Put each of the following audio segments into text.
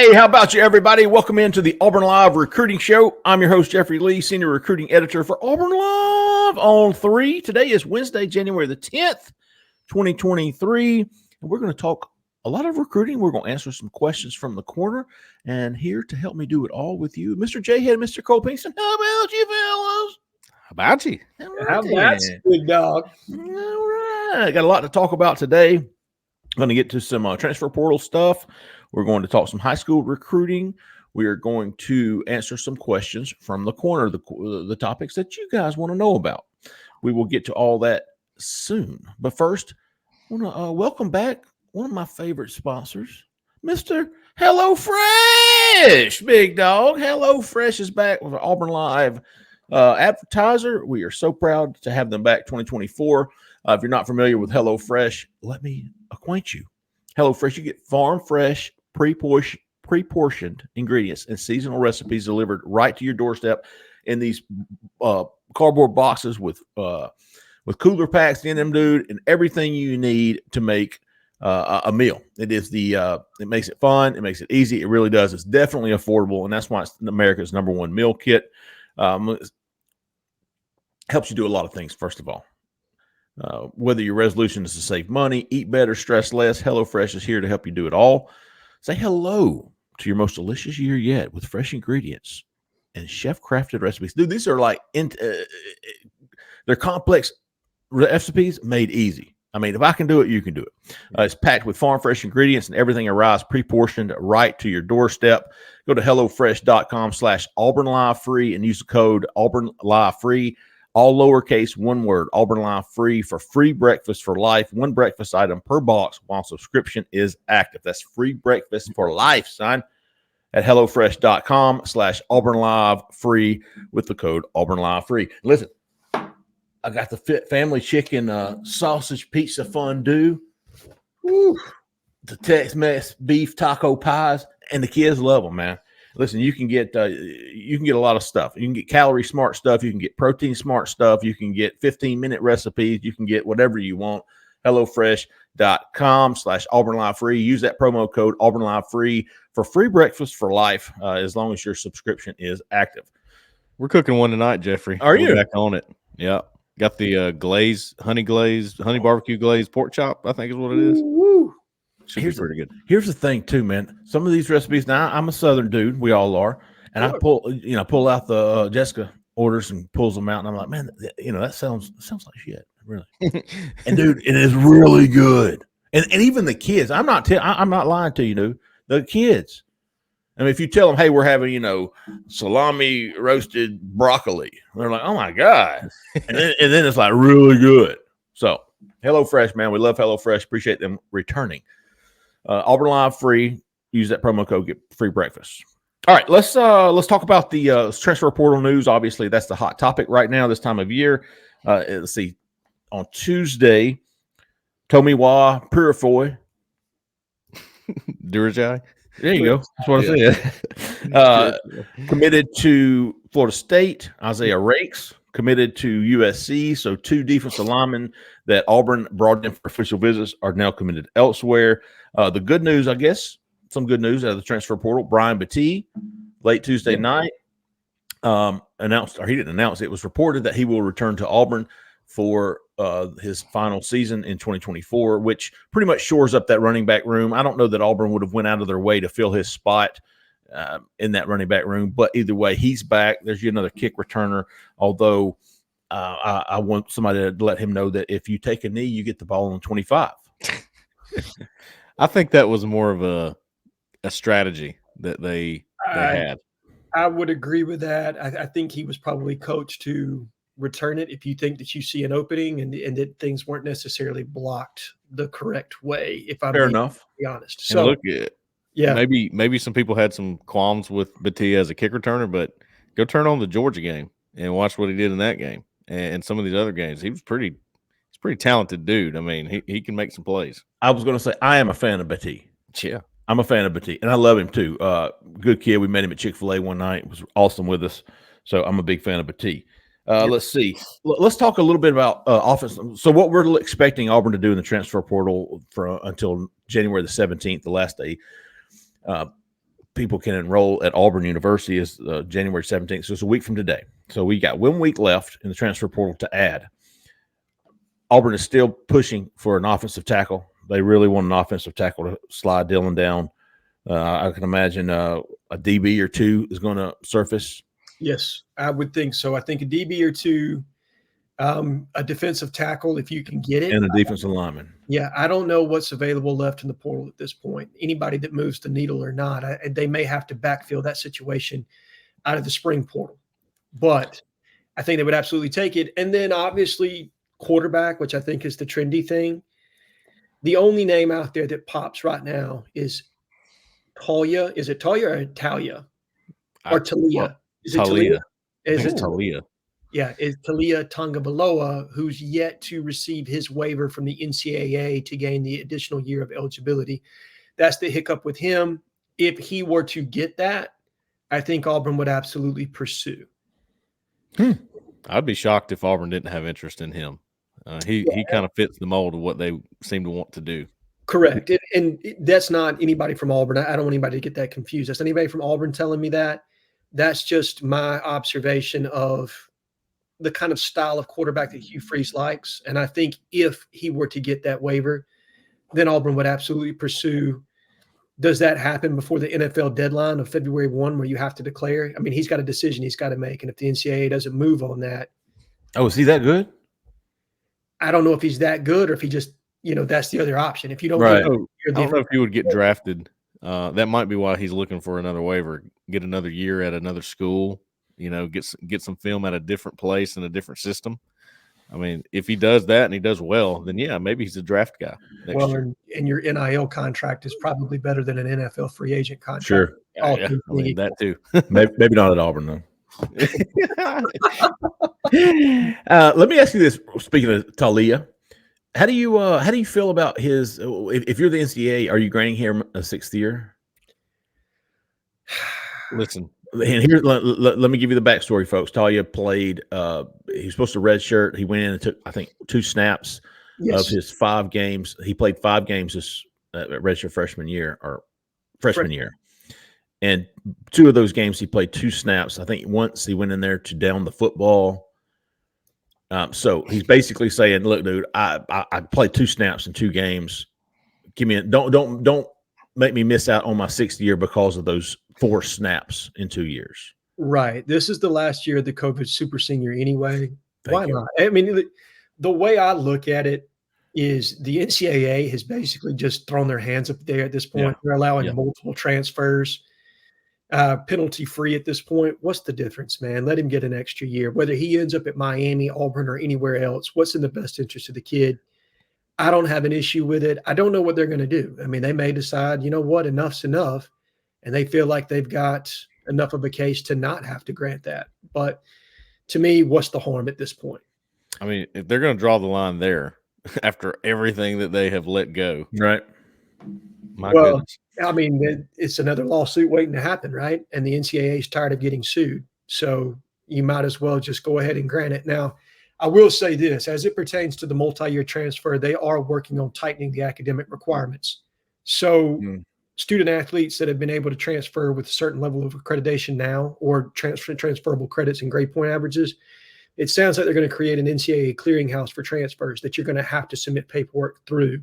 Hey, how about you, everybody? Welcome into the Auburn Live Recruiting Show. I'm your host, Jeffrey Lee, Senior Recruiting Editor for Auburn Live on 3. Today is Wednesday, January the 10th, 2023, and we're going to talk a lot of recruiting. We're going to answer some questions from the corner, and here to help me do it all with you, Mr. Jhead, Mr. Cole Pinkston. How about you, fellas? How about you? How about you, big dog? All right. Got a lot to talk about today. Going to get to some transfer portal stuff. We're going to talk some high school recruiting. We are going to answer some questions from the corner, the topics that you guys want to know about. We will get to all that soon. But first, I want to welcome back one of my favorite sponsors, Mr. HelloFresh, big dog. HelloFresh is back with an Auburn Live advertiser. We are so proud to have them back 2024. If you're not familiar with HelloFresh, let me acquaint you. HelloFresh, you get farm fresh, pre-portioned ingredients and seasonal recipes delivered right to your doorstep in these cardboard boxes with cooler packs in them, dude, and everything you need to make a meal. It is it makes it fun. It makes it easy. It really does. It's definitely affordable, and that's why it's America's #1 meal kit. It helps you do a lot of things, first of all. Whether your resolution is to save money, eat better, stress less, HelloFresh is here to help you do it all. Say hello to your most delicious year yet with fresh ingredients and chef-crafted recipes. Dude, these are like, they're complex recipes made easy. I mean, if I can do it, you can do it. It's packed with farm-fresh ingredients and everything arrives pre-portioned right to your doorstep. Go to HelloFresh.com/AuburnLiveFree and use the code AuburnLiveFree. All lowercase, one word, Auburn Live Free for free breakfast for life. One breakfast item per box while subscription is active. That's free breakfast for life, son, at HelloFresh.com/Auburn Live Free with the code Auburn Live Free. Listen, I got the Fit Family Chicken sausage pizza fondue. Woo. The Tex-Mex beef taco pies, and the kids love them, man. Listen, you can get a lot of stuff. You can get calorie smart stuff. You can get protein smart stuff. You can get 15-minute recipes. You can get whatever you want. HelloFresh.com/Auburn Live Free. Use that promo code Auburn Live Free for free breakfast for life as long as your subscription is active. We're cooking one tonight, Jeffrey. Are you? We're back on it? Yeah. Got the honey barbecue glazed pork chop, I think is what it is. Woo. Here's pretty good. Here's the thing, too, man. Some of these recipes now, I'm a Southern dude. We all are, and I pull out the Jessica orders and pulls them out, and I'm like, man, that sounds like shit, really. And dude, it is really good. And even the kids, I'm not lying to you, dude. The kids. I mean, if you tell them, hey, we're having salami roasted broccoli, they're like, oh my god, and then it's like really good. So HelloFresh, man, we love HelloFresh. Appreciate them returning. Auburn Live Free. Use that promo code, get free breakfast. All right, let's talk about the transfer portal news. Obviously, that's the hot topic right now this time of year. Let's see. On Tuesday, Tomiwa Purifoy. Durajai. There you go. That's what I said. Committed to Florida State. Isaiah Rakes committed to USC. So 2 defensive linemen that Auburn brought in for official visits are now committed elsewhere. The good news, I guess, some good news out of the transfer portal. Brian Battie, late Tuesday night, announced, or he didn't announce, it was reported that he will return to Auburn for his final season in 2024, which pretty much shores up that running back room. I don't know that Auburn would have went out of their way to fill his spot in that running back room, but either way, he's back. There's another kick returner, although I want somebody to let him know that if you take a knee, you get the ball on 25. I think that was more of a strategy that they had. I would agree with that. I think he was probably coached to return it if you think that you see an opening and that things weren't necessarily blocked the correct way. If I'm fair enough, to be honest. So look, yeah, maybe some people had some qualms with Battie as a kick returner, but go turn on the Georgia game and watch what he did in that game and some of these other games. He's pretty talented dude. I mean, he can make some plays. I was going to say I am a fan of Battie. Yeah. I'm a fan of Battie, and I love him too. Good kid. We met him at Chick-fil-A one night. It was awesome with us. So I'm a big fan of Battie. Let's see. Let's talk a little bit about offense. So what we're expecting Auburn to do in the transfer portal until January the 17th, the last day. people can enroll at Auburn University is January 17th. So it's a week from today. So we got 1 week left in the transfer portal to add. Auburn is still pushing for an offensive tackle. They really want an offensive tackle to slide Dylan down. I can imagine a DB or two is going to surface. Yes, I would think so. I think a DB or two, a defensive tackle if you can get it, and a defensive lineman. Yeah, I don't know what's available left in the portal at this point. Anybody that moves the needle or not, they may have to backfill that situation out of the spring portal. But I think they would absolutely take it. And then obviously quarterback, which I think is the trendy thing. The only name out there that pops right now is Talia. Is it Talia or Talia? Or Talia? Is it Talia? Is it Talia? Yeah, it's Talia Tagovailoa, who's yet to receive his waiver from the NCAA to gain the additional year of eligibility. That's the hiccup with him. If he were to get that, I think Auburn would absolutely pursue. I'd be shocked if Auburn didn't have interest in him. He kind of fits the mold of what they seem to want to do. Correct. And that's not anybody from Auburn. I don't want anybody to get that confused. That's anybody from Auburn telling me that. That's just my observation of the kind of style of quarterback that Hugh Freeze likes. And I think if he were to get that waiver, then Auburn would absolutely pursue. Does that happen before the NFL deadline of February 1 where you have to declare? I mean, he's got a decision he's got to make. And if the NCAA doesn't move on that. Oh, is he that good? I don't know if he's that good or if he just, that's the other option. If you don't, right. I don't know if he would get drafted. That might be why he's looking for another waiver, get another year at another school, get some film at a different place in a different system. I mean, if he does that and he does well, then yeah, maybe he's a draft guy. Well, and your NIL contract is probably better than an NFL free agent contract. Sure. Yeah, I mean, that too. maybe not at Auburn, though. Let me ask you this. Speaking of Talia, how do you feel about his? If you're the NCAA, are you granting him a 6th year? Listen, and here, let me give you the backstory, folks. Talia played. He was supposed to redshirt. He went in and took, I think, 2 snaps of his 5 games. He played 5 games this redshirt freshman year. And 2 of those games, he played 2 snaps. I think once he went in there to down the football. So he's basically saying, "Look, dude, I played 2 snaps in 2 games. Give me don't make me miss out on my 6th year because of those 4 snaps in 2 years." Right. This is the last year of the COVID super senior anyway. Why not? I mean, the way I look at it is the NCAA has basically just thrown their hands up there at this point. Yeah. They're allowing multiple transfers. Penalty free at this point. What's the difference, man? Let him get an extra year. Whether he ends up at Miami, Auburn, or anywhere else, what's in the best interest of the kid? I don't have an issue with it. I don't know what they're going to do. I mean, they may decide, you know what, enough's enough, and they feel like they've got enough of a case to not have to grant that. But to me, what's the harm at this point? I mean, if they're going to draw the line there after everything that they have let go, right? My goodness. I mean, it's another lawsuit waiting to happen, right? And the NCAA is tired of getting sued. So you might as well just go ahead and grant it. Now, I will say this, as it pertains to the multi-year transfer, they are working on tightening the academic requirements. So student athletes that have been able to transfer with a certain level of accreditation now or transferable credits and grade point averages, it sounds like they're going to create an NCAA clearinghouse for transfers that you're going to have to submit paperwork through.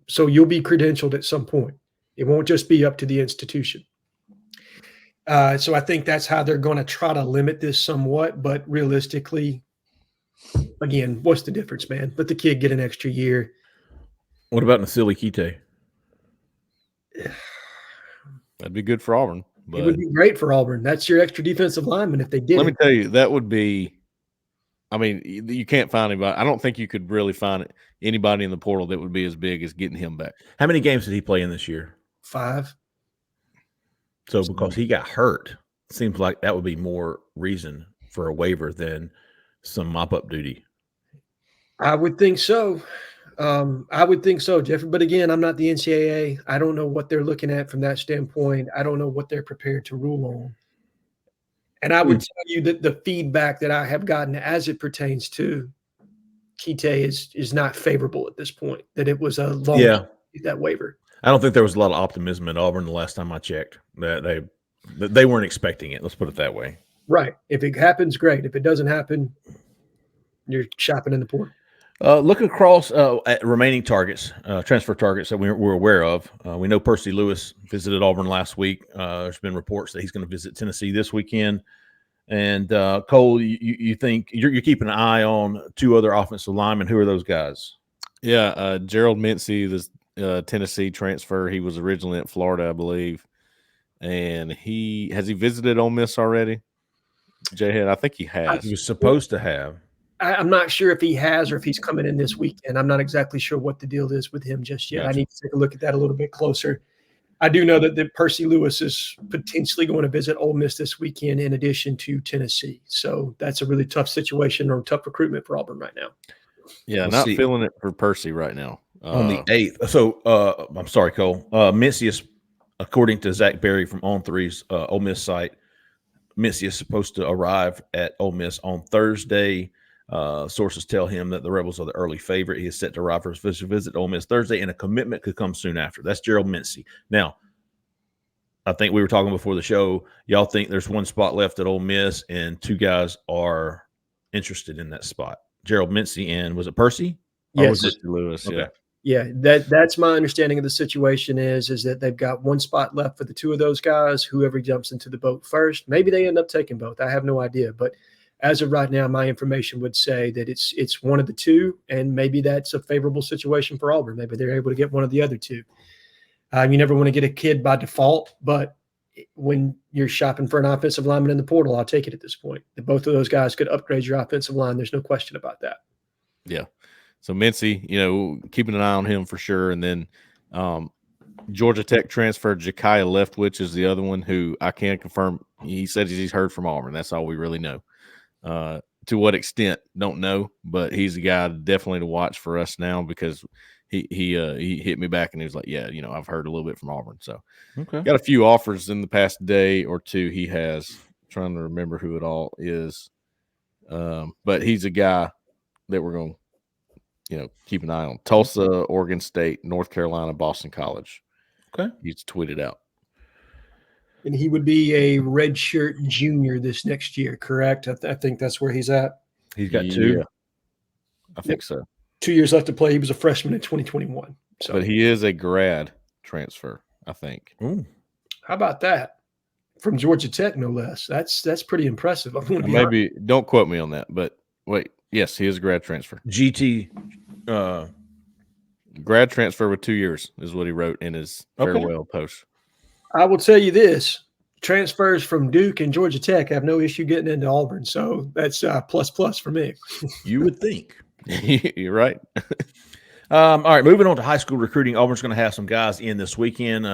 So you'll be credentialed at some point. It won't just be up to the institution. So I think that's how they're going to try to limit this somewhat, but realistically, again, what's the difference, man? Let the kid get an extra year. What about Nasili Kite? That'd be good for Auburn. But it would be great for Auburn. That's your extra defensive lineman if they did. Let me tell you, that would be, I mean, you can't find anybody. I don't think you could really find anybody in the portal that would be as big as getting him back. How many games did he play in this year? 5. So because he got hurt, it seems like that would be more reason for a waiver than some mop-up duty. I would think so. Jeffrey. But again, I'm not the NCAA. I don't know what they're looking at from that standpoint. I don't know what they're prepared to rule on. And I would tell you that the feedback that I have gotten as it pertains to Kite is not favorable at this point, that it was a long that waiver. I don't think there was a lot of optimism at Auburn the last time I checked. That they weren't expecting it. Let's put it that way. Right. If it happens, great. If it doesn't happen, you're shopping in the portal. Looking across at remaining targets, transfer targets that we're aware of, we know Percy Lewis visited Auburn last week. There's been reports that he's going to visit Tennessee this weekend. And Cole, you think you're keeping an eye on two other offensive linemen. Who are those guys? Yeah, Gerald Mincy, the Tennessee transfer. He was originally at Florida, I believe. And has he visited Ole Miss already? Jhead, I think he has. He was supposed to have. I'm not sure if he has or if he's coming in this weekend. I'm not exactly sure what the deal is with him just yet. Gotcha. I need to take a look at that a little bit closer. I do know that Percy Lewis is potentially going to visit Ole Miss this weekend in addition to Tennessee. So that's a really tough situation or tough recruitment for Auburn right now. Yeah, not feeling it for Percy right now. On the 8th. So I'm sorry, Cole. Mincy is, according to Zach Berry from On3's Ole Miss site, Mincy is supposed to arrive at Ole Miss on Thursday. Sources tell him that the Rebels are the early favorite. He is set to arrive for his official visit to Ole Miss Thursday, and a commitment could come soon after. That's Gerald Mincy. Now, I think we were talking before the show. Y'all think there's one spot left at Ole Miss, and two guys are interested in that spot. Gerald Mincy and was it Percy? Yes. Or was it Lewis? Okay. Yeah, that's my understanding of the situation is that they've got one spot left for the two of those guys. Whoever jumps into the boat first, maybe they end up taking both. I have no idea, but as of right now, my information would say that it's one of the two, and maybe that's a favorable situation for Auburn. Maybe they're able to get one of the other two. You never want to get a kid by default, but when you're shopping for an offensive lineman in the portal, I'll take it at this point. Both of those guys could upgrade your offensive line. There's no question about that. Yeah. So Mincy, keeping an eye on him for sure. And then Georgia Tech transfer Jakiah Leftwich is the other one who I can confirm. He said he's heard from Auburn. That's all we really know. To what extent, don't know, but he's a guy definitely to watch for us now because he hit me back and he was like, yeah, I've heard a little bit from Auburn. So got a few offers in the past day or two. He has, trying to remember who it all is. But he's a guy that we're going to, keep an eye on. Tulsa, Oregon State, North Carolina, Boston College. Okay. He's tweeted out. And he would be a redshirt junior this next year, correct? I think that's where he's at. He's got two. Yeah, I think so. 2 years left to play. He was a freshman in 2021. So, but he is a grad transfer, I think. Ooh. How about that? From Georgia Tech, no less. That's pretty impressive. I'm going to be Maybe don't quote me on that, but wait, yes, he is a grad transfer. GT grad transfer with 2 years is what he wrote in his farewell post. I will tell you this. Transfers from Duke and Georgia Tech have no issue getting into Auburn. So that's plus for me. You would think. You're right. All right, moving on to high school recruiting. Auburn's going to have some guys in this weekend.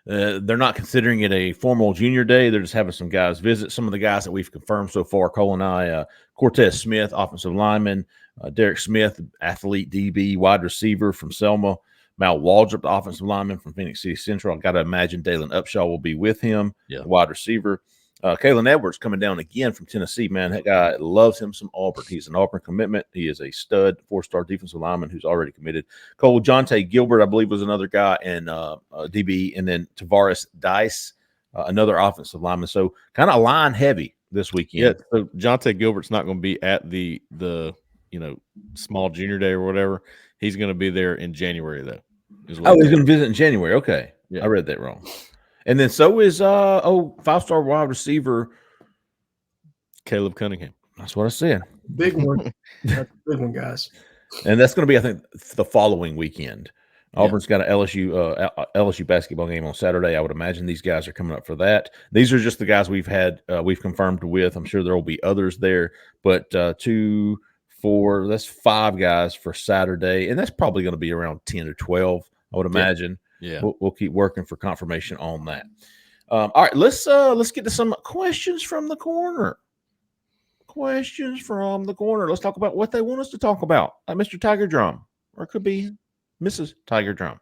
They're not considering it a formal junior day. They're just having some guys visit. Some of the guys that we've confirmed so far, Cole and I, Cortez Smith, offensive lineman, Derek Smith, athlete DB, wide receiver from Selma, Mal Waldrop, the offensive lineman from Phoenix City Central. I've got to imagine Dalen Upshaw will be with him, wide receiver. Kalen Edwards coming down again from Tennessee, man. That guy loves him some Auburn. He's an Auburn commitment. He is a stud, 4-star defensive lineman who's already committed. Cole Jonte Gilbert, I believe, was another guy, and DB, and then Tavares Dice, another offensive lineman. So kind of line heavy this weekend. Yeah, so Jonte Gilbert's not going to be at the small junior day or whatever. He's going to be there in January, though. He's going to visit in January. Okay. Yeah. I read that wrong. And then so is 5-star wide receiver Caleb Cunningham. That's what I said. Big one. That's a big one, guys. And that's going to be, I think, the following weekend. Auburn's got an LSU basketball game on Saturday. I would imagine these guys are coming up for that. These are just the guys we've confirmed with. I'm sure there will be others there, but 2, 4, that's 5 guys for Saturday, and that's probably going to be around 10 or 12, I would imagine. Yeah. We'll keep working for confirmation on that. All right, let's get to some questions from the corner. Questions from the corner. Let's talk about what they want us to talk about. Mr. Tiger Drum, or it could be Mrs. Tiger Drum.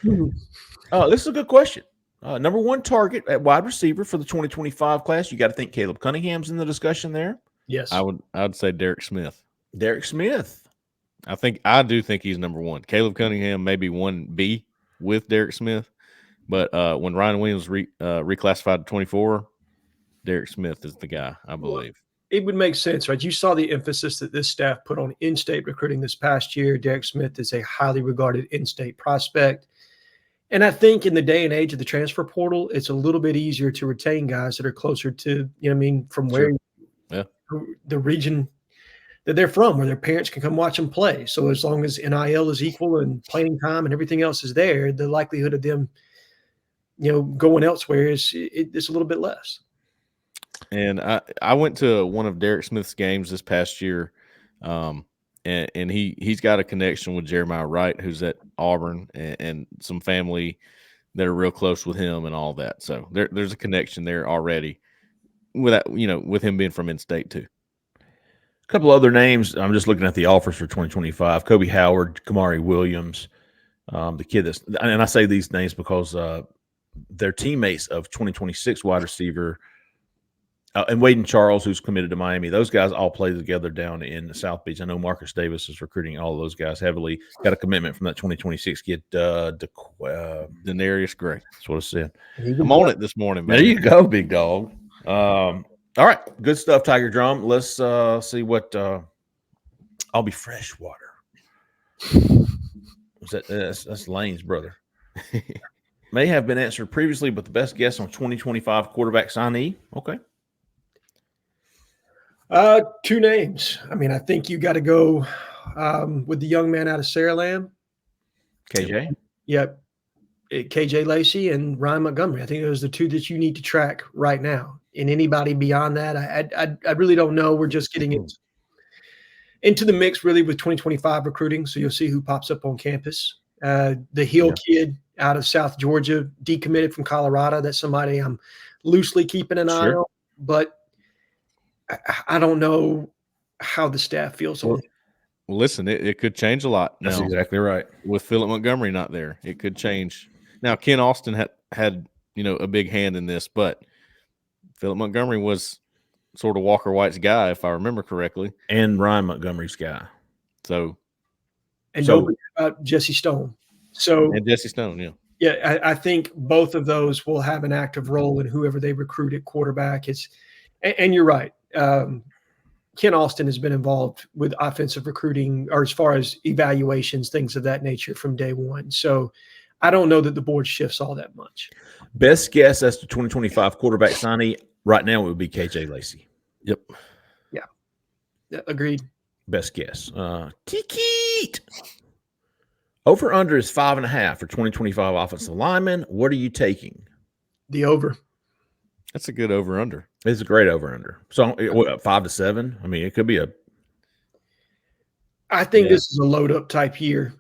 This is a good question. Number 1 target at wide receiver for the 2025 class. You got to think Caleb Cunningham's in the discussion there. Yes, I would say Derek Smith. Derek Smith. I do think he's number 1. Caleb Cunningham maybe 1B. with Derek Smith. But when Ryan Williams reclassified to 24, Derek Smith is the guy, I believe. It would make sense, right? You saw the emphasis that this staff put on in-state recruiting this past year. Derek Smith is a highly regarded in-state prospect. And I think in the day and age of the transfer portal, it's a little bit easier to retain guys that are closer to, from where the region that they're from, where their parents can come watch them play. So as long as NIL is equal and playing time and everything else is there, the likelihood of them, going elsewhere is it's a little bit less. And I went to one of Derek Smith's games this past year, and he's got a connection with Jeremiah Wright, who's at Auburn, and some family that are real close with him and all that. So there's a connection there already, with him being from in-state too. A couple other names. I'm just looking at the offers for 2025. Kobe Howard, Kamari Williams, the kid and I say these names because they're teammates of 2026 wide receiver. And Waden Charles, who's committed to Miami. Those guys all play together down in the South Beach. I know Marcus Davis is recruiting all of those guys heavily. Got a commitment from that 2026 kid, Denarius Gray. That's what it said. I'm on it this morning, man. There you go, big dog. All right. Good stuff, Tiger Drum. Let's see what I'll be freshwater. That's Lane's brother. May have been answered previously, but the best guess on 2025 quarterback signee. Okay. Two names. I think you got to go with the young man out of Saraland. KJ? Yep. KJ Lacey and Ryan Montgomery. I think those are the two that you need to track right now. And anybody beyond that, I really don't know. We're just getting into the mix really with 2025 recruiting. So you'll see who pops up on campus. The Hill kid out of South Georgia, decommitted from Colorado. That's somebody I'm loosely keeping an eye on. But I don't know how the staff feels on it. Well, listen, it could change a lot. That's now, exactly right. With Philip Montgomery not there, it could change. Now, Ken Austin had a big hand in this, but Philip Montgomery was sort of Walker White's guy, if I remember correctly, and Ryan Montgomery's guy. Don't forget about Jesse Stone. And Jesse Stone, yeah, I think both of those will have an active role in whoever they recruit at quarterback. And you're right. Ken Austin has been involved with offensive recruiting, or as far as evaluations, things of that nature from day one. So I don't know that the board shifts all that much. Best guess as to 2025 quarterback signee right now would be KJ Lacey. Yep. Yeah, agreed. Best guess. Tiki. Over under is 5.5 for 2025 offensive lineman. What are you taking? The over. That's a good over under. It's a great over under. So 5 to 7. It could be I think this is a load up type year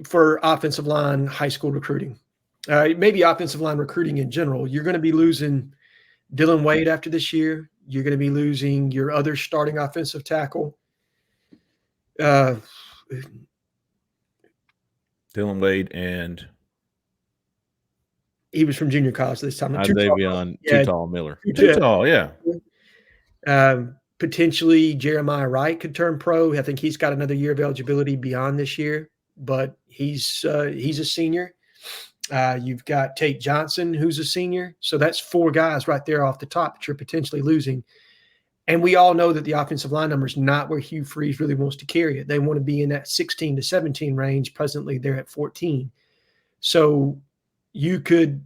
for offensive line high school recruiting. Maybe offensive line recruiting in general. You're going to be losing Dylan Wade after this year. You're going to be losing your other starting offensive tackle. Dylan Wade, and he was from junior college this time. Too tall Miller. Too tall, yeah. Potentially Jeremiah Wright could turn pro. I think he's got another year of eligibility beyond this year, but he's a senior. You've got Tate Johnson, who's a senior. So that's 4 guys right there off the top that you're potentially losing. And we all know that the offensive line number is not where Hugh Freeze really wants to carry it. They want to be in that 16 to 17 range. Presently, they're at 14. So you could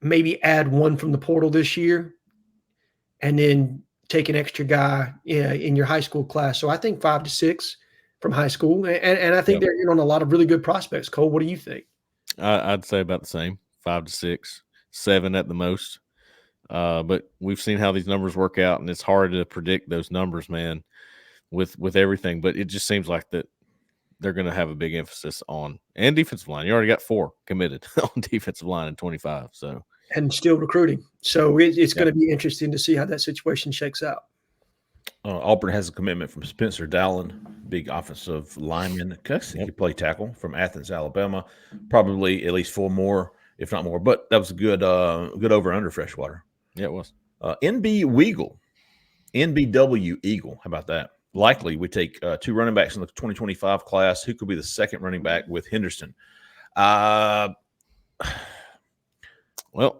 maybe add one from the portal this year and then take an extra guy in your high school class. So I think 5 to 6 from high school. And I think they're in on a lot of really good prospects. Cole, what do you think? I'd say about the same, 5 to 6, 7 at the most. But we've seen how these numbers work out, and it's hard to predict those numbers, man, with everything. But it just seems like that they're going to have a big emphasis on and defensive line. You already got 4 committed on defensive line in 25, and still recruiting. So it's going to be interesting to see how that situation shakes out. Auburn has a commitment from Spencer Dallin, big offensive lineman. He can play tackle from Athens, Alabama. Probably at least 4 more, if not more. But that was a good over under freshwater. Yeah, it was. NBW Eagle. How about that? Likely we take 2 running backs in the 2025 class. Who could be the second running back with Henderson? Well,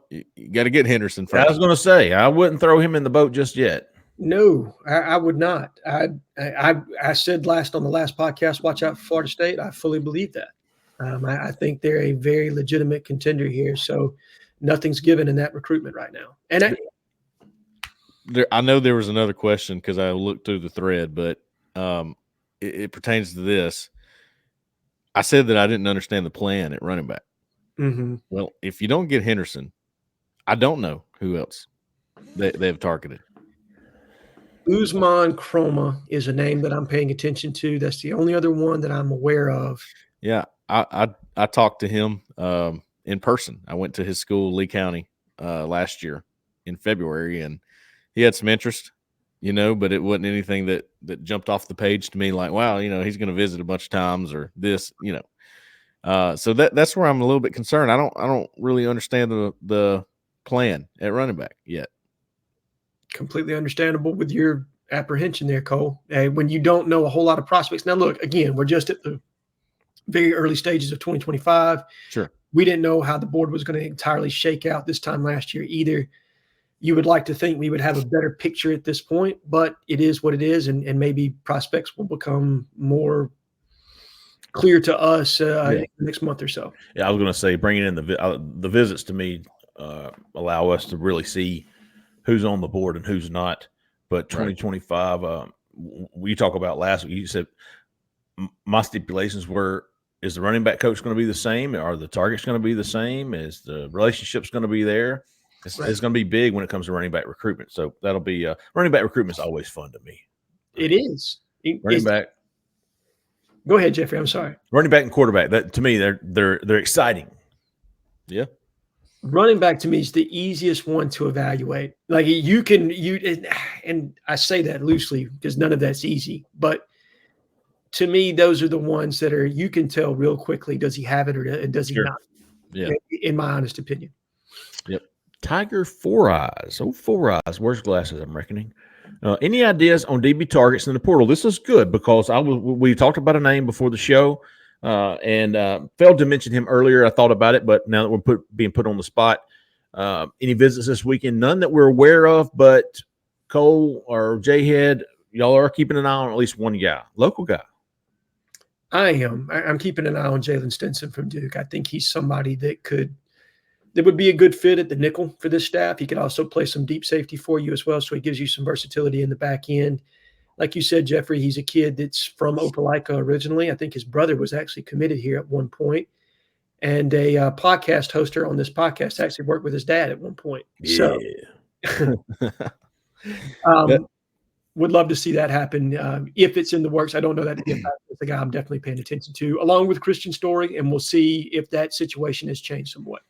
you got to get Henderson I first. was going to say I wouldn't throw him in the boat just yet. No, I would not. I said on the last podcast, watch out for Florida State. I fully believe that. I think they're a very legitimate contender here. So nothing's given in that recruitment right now. And I know there was another question because I looked through the thread, but it pertains to this. I said that I didn't understand the plan at running back. mm-hmm. Well, if you don't get Henderson, I don't know who else they've targeted. Usman Chroma is a name that I'm paying attention to. That's the only other one that I'm aware of. Yeah, I talked to him in person. I went to his school, Lee County, last year in February, and he had some interest, but it wasn't anything that jumped off the page to me like, wow, he's going to visit a bunch of times or this, So that's where I'm a little bit concerned. I don't really understand the plan at running back yet. Completely understandable with your apprehension there, Cole. When you don't know a whole lot of prospects. Now, look, again, we're just at the very early stages of 2025. Sure. We didn't know how the board was going to entirely shake out this time last year either. You would like to think we would have a better picture at this point, but it is what it is, and maybe prospects will become more clear to us in the next month or so. Yeah, I was going to say bringing in the visits to me allow us to really see who's on the board and who's not. But 2025, we talk about last week. You said my stipulations were: is the running back coach going to be the same? Are the targets going to be the same? Is the relationships going to be there? It's going to be big when it comes to running back recruitment. So that'll be running back recruitment is always fun to me. It is. Running back. Go ahead, Jeffrey. I'm sorry. Running back and quarterback. That to me, they're exciting. Yeah. Running back to me is the easiest one to evaluate. Like and I say that loosely because none of that's easy. But to me, those are the ones that you can tell real quickly. Does he have it or does he not? Yeah. In my honest opinion. Yep. Tiger 4 Eyes. Oh, 4 Eyes. Where's glasses? I'm reckoning. Any ideas on DB targets in the portal? This is good because we talked about a name before the show and failed to mention him earlier. I thought about it, but now that we're being put on the spot, any visits this weekend? None that we're aware of, but Cole or Jhead, y'all are keeping an eye on at least one guy, local guy. I am. I'm keeping an eye on Jalen Stinson from Duke. I think he's somebody that would be a good fit at the nickel for this staff. He could also play some deep safety for you as well, so he gives you some versatility in the back end. Like you said, Jeffrey, he's a kid that's from Opelika originally. I think his brother was actually committed here at one point. And a podcast hoster on this podcast actually worked with his dad at one point. Yeah. So would love to see that happen if it's in the works. I don't know that to be a fact. It's a guy I'm definitely paying attention to, along with Christian Story, and we'll see if that situation has changed somewhat.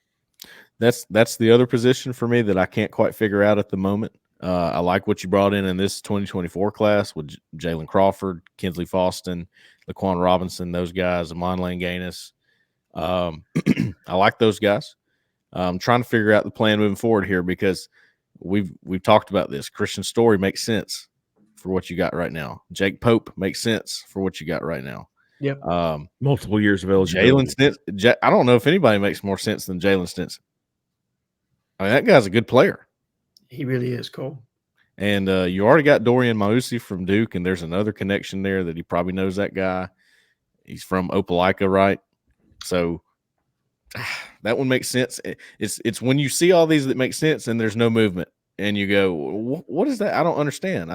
That's the other position for me that I can't quite figure out at the moment. I like what you brought in this 2024 class with Jalen Crawford, Kinsley Faustin, Laquan Robinson, those guys, Amon Lane Gaines. I like those guys. I'm trying to figure out the plan moving forward here because we've talked about this. Christian Story makes sense for what you got right now. Jake Pope makes sense for what you got right now. Yep. Multiple years of eligibility. Jalen Stinson. I don't know if anybody makes more sense than Jalen Stinson. I mean, that guy's a good player. He really is, Cole. And you already got Dorian Mausi from Duke, and there's another connection there that he probably knows that guy. He's from Opelika, right? So that one makes sense. It's when you see all these that make sense and there's no movement, and you go, what is that? I don't understand.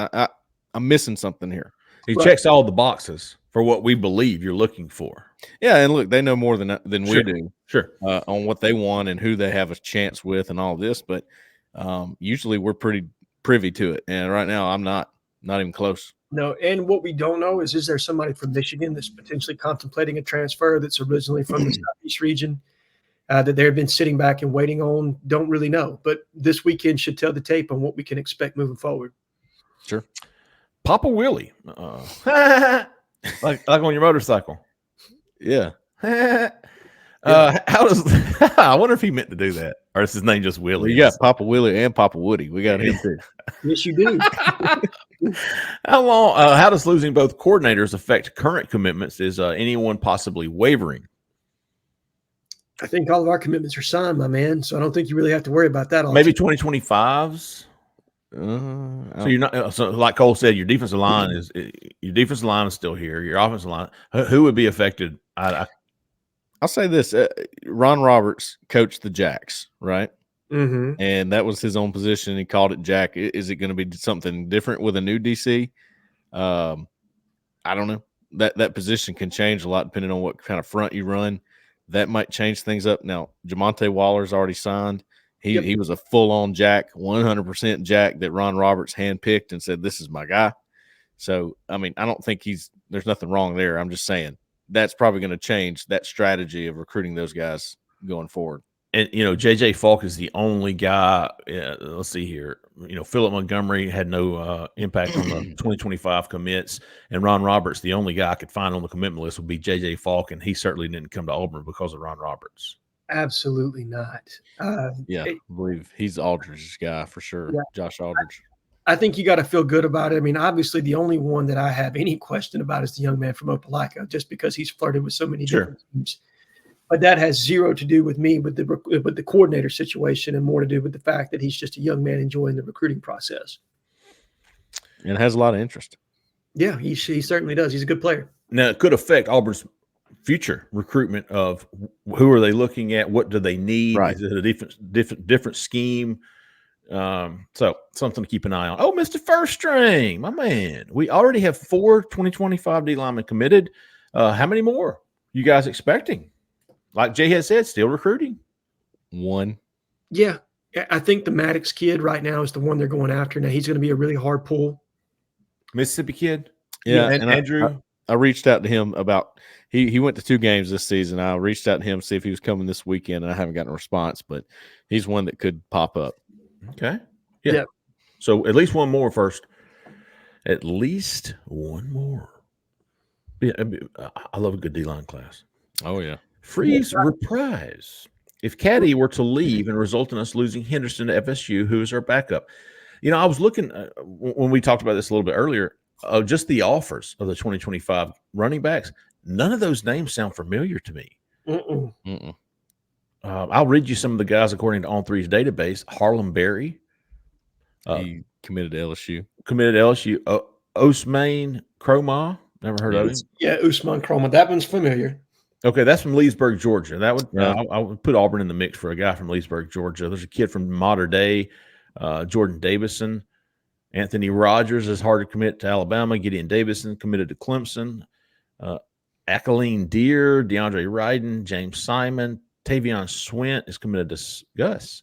I'm missing something here. He checks all the boxes for what we believe you're looking for. Yeah, and look, they know more than we do. Sure. On what they want and who they have a chance with and all this, but usually we're pretty privy to it. And right now I'm not even close. No, and what we don't know is there somebody from Michigan that's potentially contemplating a transfer that's originally from the Southeast region that they've been sitting back and waiting on? Don't really know. But this weekend should tell the tape on what we can expect moving forward. Sure. Papa Willie. like on your motorcycle. Yeah. How does I wonder if he meant to do that, or is his name just Willie? Well, you got Papa Willie and Papa Woody. We got him too. Yes, you do. How does losing both coordinators affect current commitments? Is anyone possibly wavering? I think all of our commitments are signed, my man. So I don't think you really have to worry about that. Maybe 2025s. So you're not. So like Cole said, your defensive line is still here. Your offensive line, who would be affected? I'll say this: Ron Roberts coached the Jacks, right? Mm-hmm. And that was his own position. He called it Jack. Is it going to be something different with a new DC? I don't know. That position can change a lot depending on what kind of front you run. That might change things up. Now, Jamonte Waller's already signed. He was a full-on Jack, 100% Jack that Ron Roberts handpicked and said, this is my guy. So, I mean, I don't think there's nothing wrong there. I'm just saying that's probably going to change that strategy of recruiting those guys going forward. And, J.J. Falk is the only guy. Let's see here. Philip Montgomery had no impact on the 2025 commits. And Ron Roberts, the only guy I could find on the commitment list would be J.J. Falk. And he certainly didn't come to Auburn because of Ron Roberts. Absolutely not. I believe he's Aldridge's guy for sure. Yeah. Josh Aldridge. I think you got to feel good about it. I mean, obviously, the only one that I have any question about is the young man from Opelika, just because he's flirted with so many different teams. But that has zero to do with me, with the coordinator situation, and more to do with the fact that he's just a young man enjoying the recruiting process. And has a lot of interest. Yeah, he certainly does. He's a good player. Now, it could affect Auburn's future recruitment of who are they looking at? What do they need? Right. Is it a different scheme? So something to keep an eye on. Oh, Mr. First String, my man. We already have 4 2025 D linemen committed. How many more you guys expecting? Like Jhead said, still recruiting. 1. Yeah. I think the Maddox kid right now is the one they're going after. Now he's going to be a really hard pull. Mississippi kid. Yeah. And Andrew. I reached out to him about he went to 2 games this season. I reached out to him to see if he was coming this weekend, and I haven't gotten a response, but he's one that could pop up. Okay. Yeah. So at least one more first. At least one more. Yeah, I love a good D-line class. Oh, yeah. Freeze reprise. If Caddy were to leave and result in us losing Henderson to FSU, who is our backup? I was looking when we talked about this a little bit earlier, just the offers of the 2025 running backs. None of those names sound familiar to me. I'll read you some of the guys according to On3's database. Harlem Berry. He committed to LSU. Osman Croma. Never heard of him. Yeah, Usman Croma. That one's familiar. Okay, that's from Leesburg, Georgia. That would I would put Auburn in the mix for a guy from Leesburg, Georgia. There's a kid from Modern Day, Jordan Davison. Anthony Rogers is hard to commit to Alabama. Gideon Davison committed to Clemson. Akaleen Deere, DeAndre Ryden, James Simon, Tavion Swint is committed to Gus.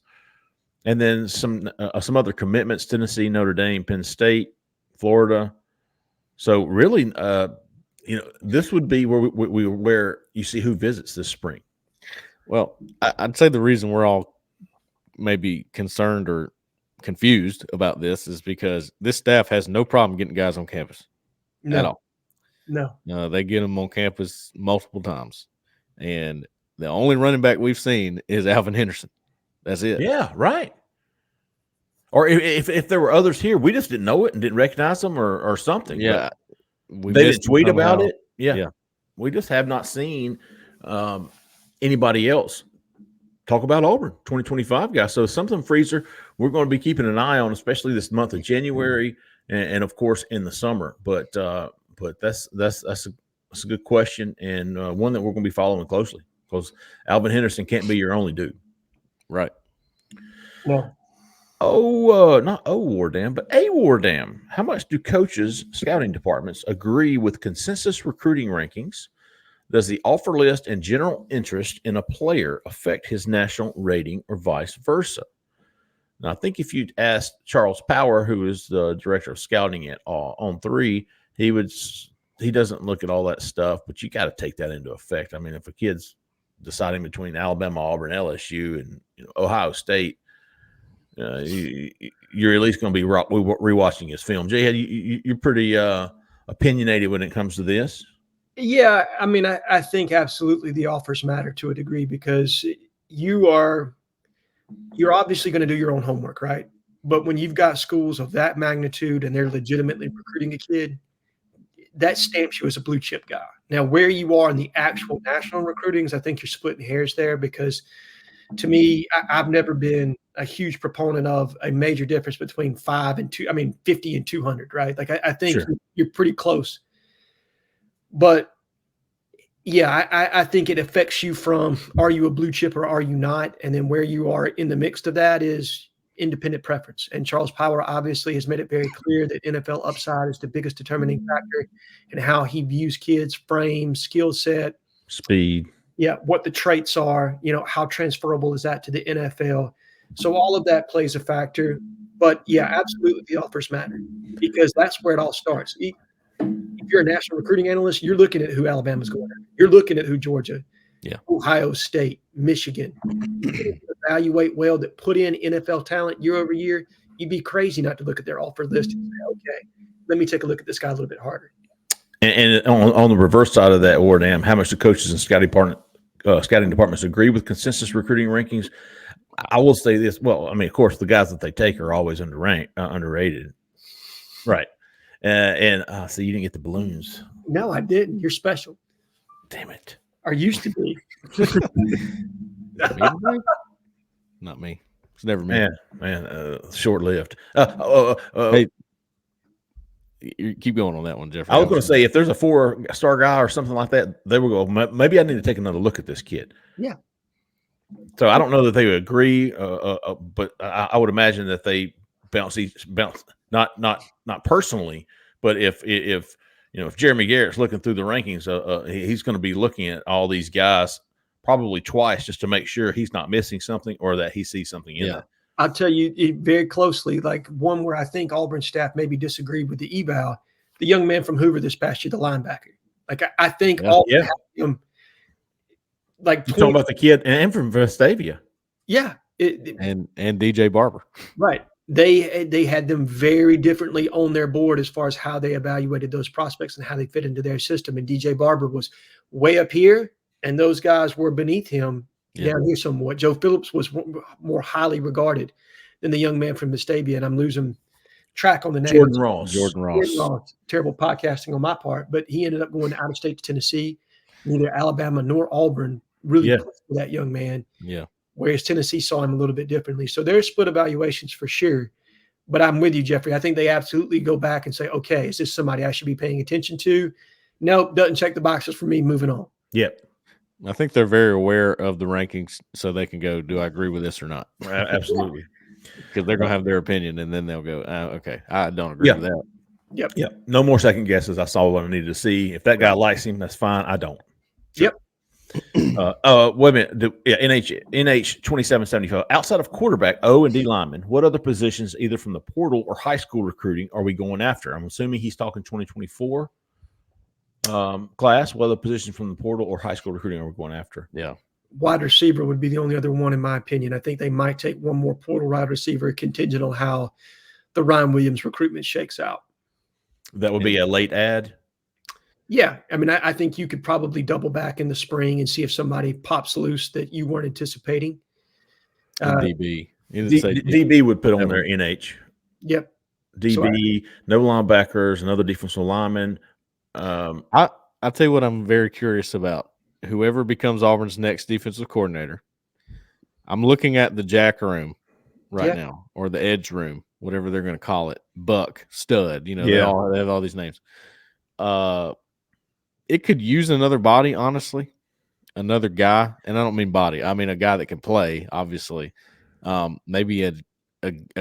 And then some other commitments: Tennessee, Notre Dame, Penn State, Florida. So really, this would be where you see who visits this spring. Well, I'd say the reason we're all maybe concerned or confused about this is because this staff has no problem getting guys on campus at all. No, they get them on campus multiple times. And the only running back we've seen is Alvin Henderson. That's it. Yeah, right. Or if there were others here, we just didn't know it and didn't recognize them or something. Yeah. They didn't tweet about it. Yeah. We just have not seen anybody else talk about Auburn 2025 guys. So something, Freezer, we're going to be keeping an eye on, especially this month of January and of course in the summer. But that's a good question and one that we're going to be following closely because Alvin Henderson can't be your only dude. Right. No. Not Wardam, but Wardam. How much do coaches, scouting departments agree with consensus recruiting rankings? Does the offer list and general interest in a player affect his national rating or vice versa? Now, I think if you'd asked Charles Power, who is the director of scouting at On3, he doesn't look at all that stuff, but you got to take that into effect. I mean, if a kid's deciding between Alabama, Auburn, LSU, and Ohio State, you're at least going to be rewatching his film. Jhead, you're pretty opinionated when it comes to this. Yeah, I mean, I think absolutely the offers matter to a degree because you're obviously going to do your own homework, right? But when you've got schools of that magnitude and they're legitimately recruiting a kid, that stamps you as a blue chip guy. Now, where you are in the actual national recruitings, I think you're splitting hairs there because to me, I've never been a huge proponent of a major difference between 50 and 200, right? Like I think you're pretty close. But yeah, I think it affects you from are you a blue chip or are you not? And then where you are in the mix of that is independent preference. And Charles Power obviously has made it very clear that NFL upside is the biggest determining factor in how he views kids, frame, skill set, speed. Yeah, what the traits are, how transferable is that to the NFL? So all of that plays a factor. But yeah, absolutely the offers matter because that's where it all starts. If you're a national recruiting analyst, you're looking at who Alabama's going after. You're looking at who Georgia, Ohio State, Michigan. Evaluate well that put in NFL talent year over year. You'd be crazy not to look at their offer list and say, okay, let me take a look at this guy a little bit harder. And on the reverse side of that, or damn, how much the coaches and scouting departments agree with consensus recruiting rankings. I will say this. Well, I mean, of course, the guys that they take are always underrated. Right. So you didn't get the balloons. No, I didn't. You're special. Damn it. Or used to be. Not me. It's never me. Man, short-lived. Hey, you keep going on that one, Jeffrey. I was going to say, if there's a 4-star guy or something like that, they will go, maybe I need to take another look at this kid. Yeah. So I don't know that they would agree, but I would imagine that they bounce, not personally, but if Jeremy Garrett's looking through the rankings, he's going to be looking at all these guys probably twice just to make sure he's not missing something or that he sees something in that. I'll tell you very closely, like one where I think Auburn staff maybe disagreed with the eval, the young man from Hoover this past year, the linebacker. Like I think Auburn had him. Like you're talking about the kid and from Vestavia. Yeah. And DJ Barber. Right. They had them very differently on their board as far as how they evaluated those prospects and how they fit into their system. And DJ Barber was way up here, and those guys were beneath him down here somewhat. Joe Phillips was more highly regarded than the young man from Vestavia, and I'm losing track on the name. Jordan Ross. Terrible podcasting on my part, but he ended up going out of state to Tennessee. Neither Alabama nor Auburn really clicked for that young man. Yeah. Whereas Tennessee saw him a little bit differently. So there's split evaluations for sure. But I'm with you, Jeffrey. I think they absolutely go back and say, okay, is this somebody I should be paying attention to? Nope, doesn't check the boxes for me. Moving on. Yep. I think they're very aware of the rankings so they can go, do I agree with this or not? Absolutely. Because they're going to have their opinion, and then they'll go, okay, I don't agree with that. Yep. No more second guesses. I saw what I needed to see. If that guy likes him, that's fine. I don't. Sure. Yep. Wait a minute. NH 2775. Outside of quarterback, O and D lineman, what other positions, either from the portal or high school recruiting, are we going after? I'm assuming he's talking 2024 class. What other positions from the portal or high school recruiting are we going after? Yeah. Wide receiver would be the only other one, in my opinion. I think they might take one more portal wide receiver contingent on how the Ryan Williams recruitment shakes out. That would be a late ad. Yeah. I mean, I think you could probably double back in the spring and see if somebody pops loose that you weren't anticipating. DB. DB would put on their NH. Yep. DB, no linebackers, another defensive lineman. I'll tell you what I'm very curious about. Whoever becomes Auburn's next defensive coordinator, I'm looking at the jack room right now, or the edge room, whatever they're going to call it. Buck, stud, they have all these names. It could use another body, honestly, another guy, and I don't mean body. I mean a guy that can play, obviously. Maybe a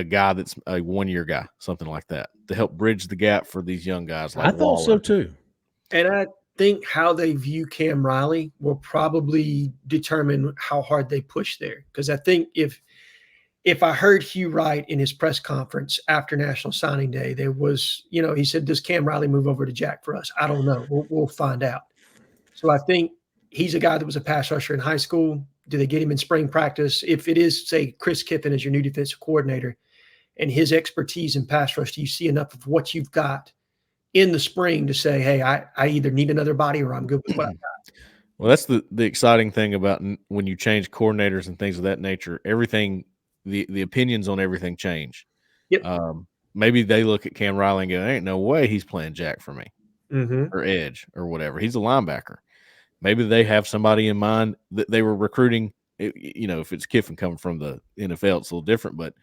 guy that's a 1-year guy, something like that, to help bridge the gap for these young guys. Like I thought so too. And I think how they view Cam Riley will probably determine how hard they push there. Because I think if I heard Hugh Wright in his press conference after National Signing Day, there was, he said, does Cam Riley move over to Jack for us? I don't know. We'll find out. So I think he's a guy that was a pass rusher in high school. Do they get him in spring practice? If it is, say, Chris Kiffin as your new defensive coordinator and his expertise in pass rush, do you see enough of what you've got in the spring to say, hey, I either need another body or I'm good with what I've got? Well, that's the exciting thing about when you change coordinators and things of that nature. Everything – the opinions on everything change. Yep. Maybe they look at Cam Riley and go, ain't no way he's playing jack for me. or edge or whatever. He's a linebacker. Maybe they have somebody in mind that they were recruiting. If it's Kiffin coming from the NFL, it's a little different, but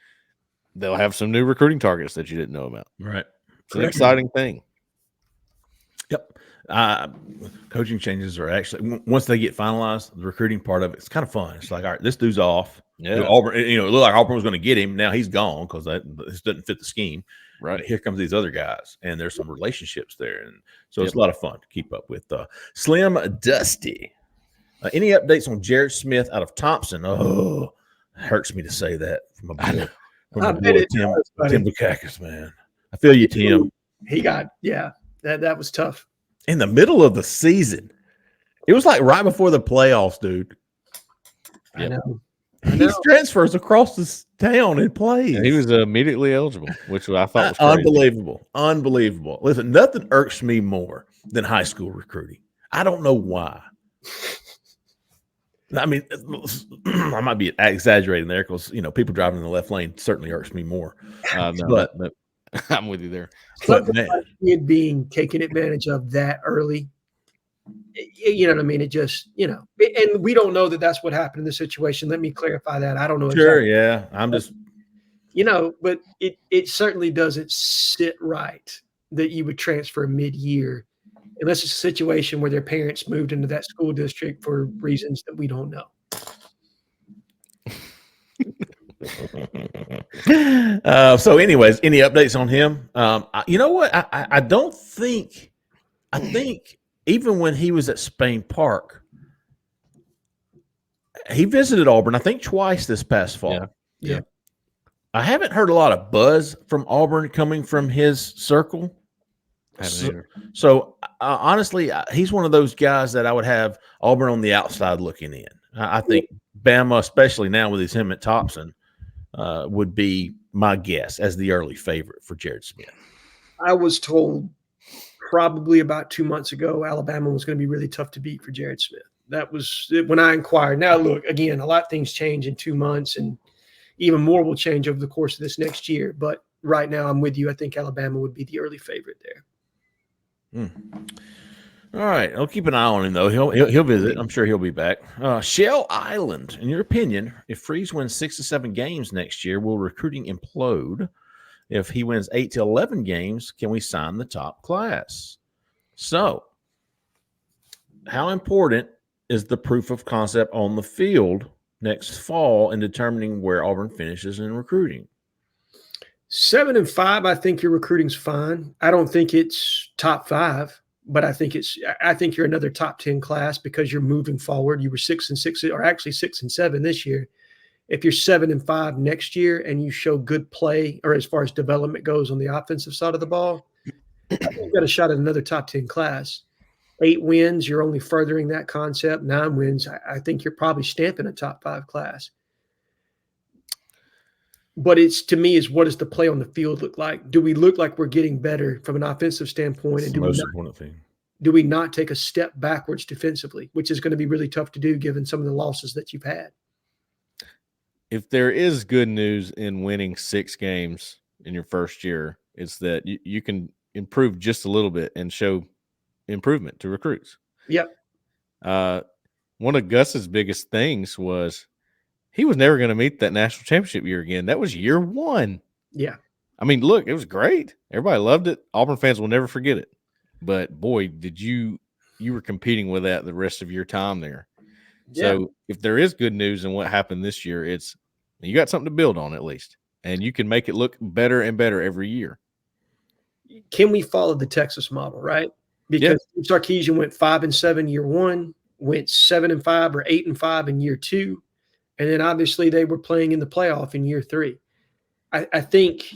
they'll have some new recruiting targets that you didn't know about. Right. It's an exciting thing. Yep. Coaching changes are actually, once they get finalized, the recruiting part of it's kind of fun. It's like, all right, this dude's off. Yeah. Auburn, it looked like Auburn was going to get him. Now he's gone because this doesn't fit the scheme. Right. But here comes these other guys, and there's some relationships there. And so it's a lot of fun to keep up with. Slim Dusty. Any updates on Jared Smith out of Thompson? Oh, it hurts me to say that from my boy Tim Bukakis, man. I feel you, Tim. He got, that was tough. In the middle of the season. It was like right before the playoffs, dude. I know. He transfers across the town and plays. And he was immediately eligible, which I thought was crazy. Unbelievable. Listen, nothing irks me more than high school recruiting. I don't know why. I mean, I might be exaggerating there because people driving in the left lane certainly irks me more. But I'm with you there. But it being taken advantage of that early, you know what I mean? It just, and we don't know that that's what happened in this situation. Let me clarify that. I don't know. Sure, yeah. I'm just, but it certainly doesn't sit right that you would transfer mid-year unless it's a situation where their parents moved into that school district for reasons that we don't know. So anyways, any updates on him? You know what? I don't think, I think even when he was at Spain Park, he visited Auburn, I think twice this past fall. Yeah. I haven't heard a lot of buzz from Auburn coming from his circle. So honestly, he's one of those guys that I would have Auburn on the outside looking in. I think Bama, especially now with him at Thompson, would be my guess as the early favorite for Jared Smith. I was told probably about 2 months ago, Alabama was going to be really tough to beat for Jared Smith. That was when I inquired. Now, look, again, a lot of things change in 2 months, and even more will change over the course of this next year. But right now, I'm with you. I think Alabama would be the early favorite there. All right, I'll keep an eye on him though. He'll visit. I'm sure he'll be back. Shell Island, in your opinion, if Freeze wins 6 to 7 games next year, will recruiting implode? If he wins 8 to 11 games, can we sign the top class? So, how important is the proof of concept on the field next fall in determining where Auburn finishes in recruiting? 7 and 5, I think your recruiting's fine. I don't think it's top 5, but I think you're another top 10 class because you're moving forward. You were 6 and 6, or actually 6 and 7 this year. If you're 7 and 5 next year and you show good play, or as far as development goes on the offensive side of the ball, I think you've got a shot at another top 10 class. 8 wins, you're only furthering that concept. 9 wins, I think you're probably stamping a top 5 class. But to me, what does the play on the field look like? Do we look like we're getting better from an offensive standpoint? That's And the most important thing. Do we not take a step backwards defensively, which is going to be really tough to do given some of the losses that you've had? If there is good news in winning 6 games in your first year, it's that you can improve just a little bit and show improvement to recruits. Yep. One of Gus's biggest things was he was never going to meet that national championship year again. That was year 1. Yeah. I mean, look, it was great. Everybody loved it. Auburn fans will never forget it. But boy, did you were competing with that the rest of your time there. Yeah. So if there is good news in what happened this year, it's you got something to build on at least, and you can make it look better and better every year. Can we follow the Texas model, right? Because Sarkisian went 5 and 7 year 1, went 7 and 5 or 8 and 5 in year 2. And then obviously they were playing in the playoff in year 3. I think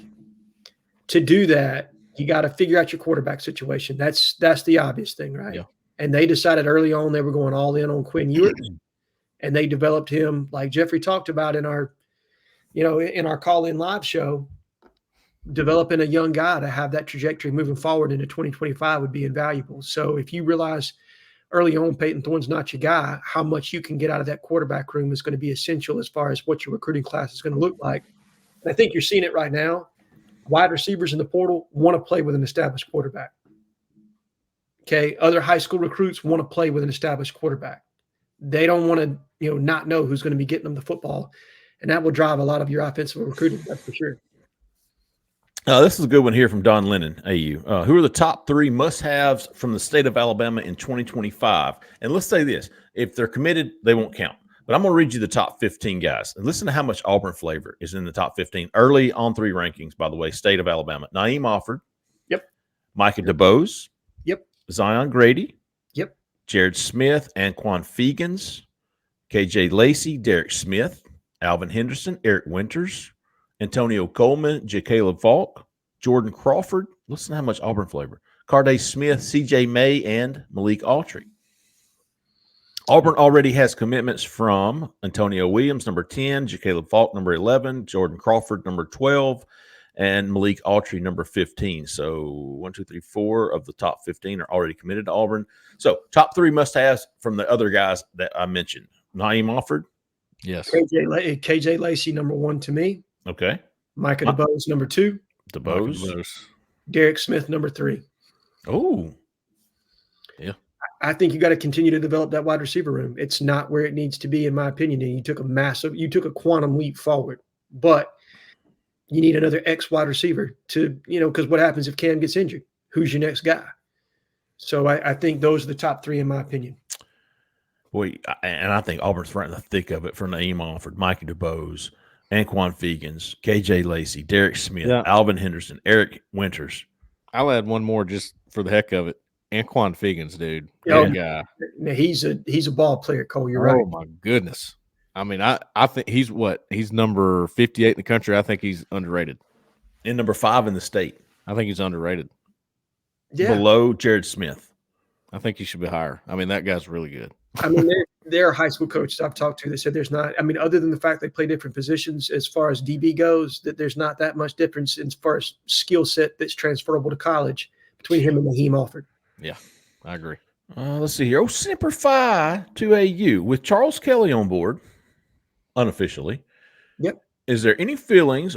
to do that, you got to figure out your quarterback situation. That's the obvious thing, right? Yeah. And they decided early on they were going all in on Quinn Ewers, and they developed him like Jeffrey talked about in our call-in live show. Developing a young guy to have that trajectory moving forward into 2025 would be invaluable. So if you realize early on Peyton Thorne's not your guy, how much you can get out of that quarterback room is going to be essential as far as what your recruiting class is going to look like. And I think you're seeing it right now. Wide receivers in the portal want to play with an established quarterback. Okay. Other high school recruits want to play with an established quarterback. They don't want to, not know who's going to be getting them the football. And that will drive a lot of your offensive recruiting. That's for sure. This is a good one here from Don Lennon, AU. Who are the top 3 must-haves from the state of Alabama in 2025? And let's say this. If they're committed, they won't count. But I'm going to read you the top 15 guys. And listen to how much Auburn flavor is in the top 15. Early on 3 rankings, by the way, state of Alabama. Naeem Offord. Yep. Micah DeBose. Yep. Zion Grady. Yep. Jared Smith, Anquan Fegans. KJ Lacey, Derek Smith. Alvin Henderson, Eric Winters. Antonio Coleman, Caleb Falk, Jordan Crawford. Listen to how much Auburn flavor. Carday Smith, CJ May, and Malik Autry. Auburn already has commitments from Antonio Williams, number 10, Caleb Falk, number 11, Jordan Crawford, number 12, and Malik Autry, number 15. So 1, 2, 3, 4 of the top 15 are already committed to Auburn. So top 3 must-haves from the other guys that I mentioned. Naeem Offord. Yes. KJ Lacey, number 1 to me. Okay. Micah DeBose, number 2. DeBose. Derek Smith, number 3. Oh. Yeah. I think you got to continue to develop that wide receiver room. It's not where it needs to be, in my opinion. And you took a quantum leap forward, but you need another X wide receiver to, because what happens if Cam gets injured? Who's your next guy? So I think those are the top 3, in my opinion. Boy, and I think Auburn's right in the thick of it for Naeem Offord, Micah DeBose, Anquan Fegans, KJ Lacey, Derek Smith, Alvin Henderson, Eric Winters. I'll add one more just for the heck of it. Anquan Fegans, dude. That guy. Now he's a ball player, Cole. You're right. Oh my goodness. I mean, I think he's number 58 in the country. I think he's underrated. And number 5 in the state. I think he's underrated. Yeah. Below Jared Smith. I think he should be higher. I mean, that guy's really good. I mean, there are high school coaches I've talked to that said there's not. I mean, other than the fact they play different positions as far as DB goes, that there's not that much difference as far as skill set that's transferable to college between him and Naeem Offord. Yeah, I agree. Let's see here. Semper Fi to AU with Charles Kelly on board, unofficially. Yep. Are there any feelings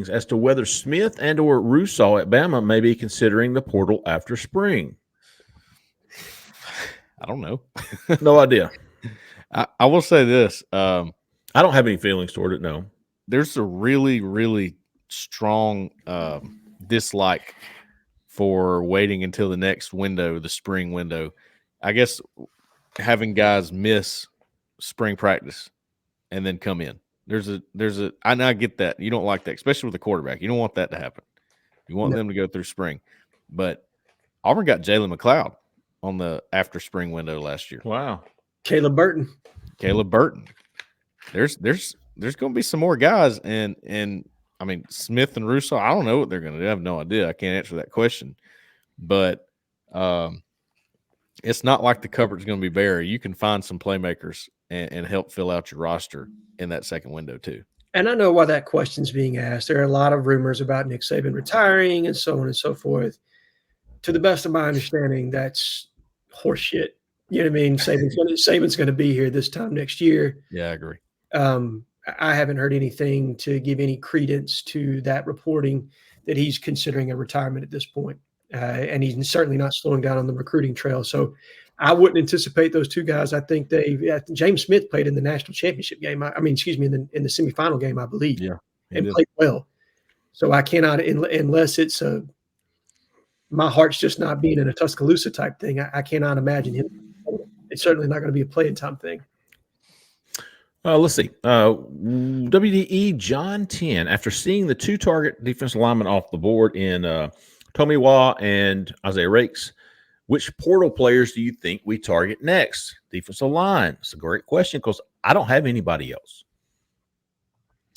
as to whether Smith and or Russaw at Bama may be considering the portal after spring? I don't know. No idea. I will say this. I don't have any feelings toward it, no. There's a really, really strong dislike for waiting until the next window, the spring window. I guess having guys miss spring practice and then come in. I get that. You don't like that, especially with the quarterback. You don't want that to happen. You want them to go through spring. But Auburn got Jalen McLeod on the after spring window last year. Wow. Caleb Burton. There's going to be some more guys, and I mean Smith and Russo. I don't know what they're going to do. I have no idea. I can't answer that question. But it's not like the cupboard's going to be bare. You can find some playmakers and help fill out your roster in that second window too. And I know why that question's being asked. There are a lot of rumors about Nick Saban retiring and so on and so forth. To the best of my understanding, that's horseshit. You know what I mean? Saban's going to be here this time next year. Yeah, I agree. I haven't heard anything to give any credence to that reporting that he's considering a retirement at this point. And he's certainly not slowing down on the recruiting trail. So I wouldn't anticipate those two guys. I think James Smith played in the national championship game. In the semifinal game, I believe. Yeah. And played well. So I cannot, unless it's my heart's just not being in a Tuscaloosa type thing. I cannot imagine him. It's certainly not going to be a playing time thing. Let's see. WDE John 10, after seeing the 2 target defensive linemen off the board in Tomiwa and Isaiah Rakes, which portal players do you think we target next? Defensive line. It's a great question because I don't have anybody else.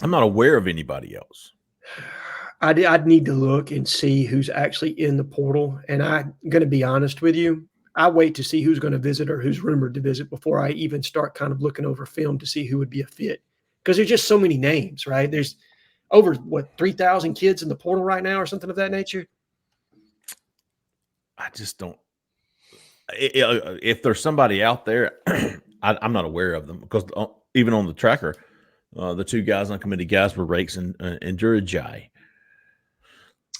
I'm not aware of anybody else. I'd need to look and see who's actually in the portal. And I'm going to be honest with you. I wait to see who's going to visit or who's rumored to visit before I even start kind of looking over film to see who would be a fit. Because there's just so many names, right? There's over, 3,000 kids in the portal right now or something of that nature? I just don't. If there's somebody out there, I'm not aware of them because even on the tracker, the 2 guys, uncommitted guys, were Rakes and Jhead.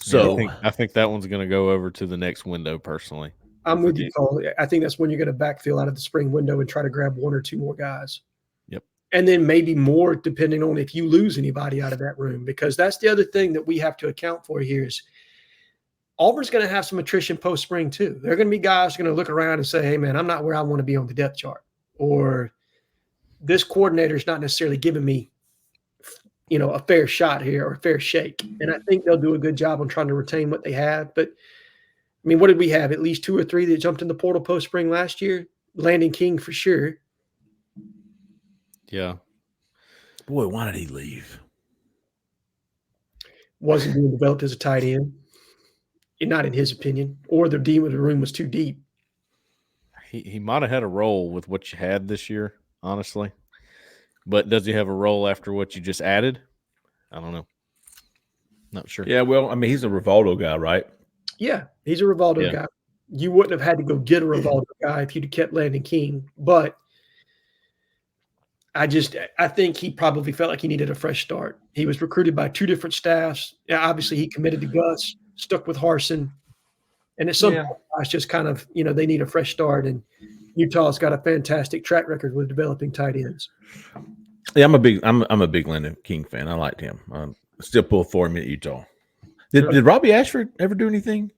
So I think that one's going to go over to the next window personally. I'm with you, Cole. I think that's when you're going to backfill out of the spring window and try to grab one or two more guys. Yep. And then maybe more depending on if you lose anybody out of that room, because that's the other thing that we have to account for here is Auburn's going to have some attrition post-spring too. There are going to be guys who are going to look around and say, hey, man, I'm not where I want to be on the depth chart. Or this coordinator is not necessarily giving me, a fair shot here or a fair shake. And I think they'll do a good job on trying to retain what they have. But I mean, what did we have? At least 2 or 3 that jumped in the portal post-spring last year? Landon King for sure. Yeah. Boy, why did he leave? Wasn't being developed as a tight end. Not in his opinion. Or the D of the room was too deep. He might have had a role with what you had this year, honestly. But does he have a role after what you just added? I don't know. Not sure. Yeah, well, I mean, he's a Rivaldo guy, right? Yeah, he's a Rivaldo guy. You wouldn't have had to go get a Rivaldo guy if you'd have kept Landon King. But I think he probably felt like he needed a fresh start. He was recruited by 2 different staffs. Yeah, obviously, he committed to Gus, stuck with Harsin. And at some point, it's just kind of, they need a fresh start. And Utah's got a fantastic track record with developing tight ends. Yeah, I'm a big Landon King fan. I liked him. Still pull for him at Utah. Did Robbie Ashford ever do anything?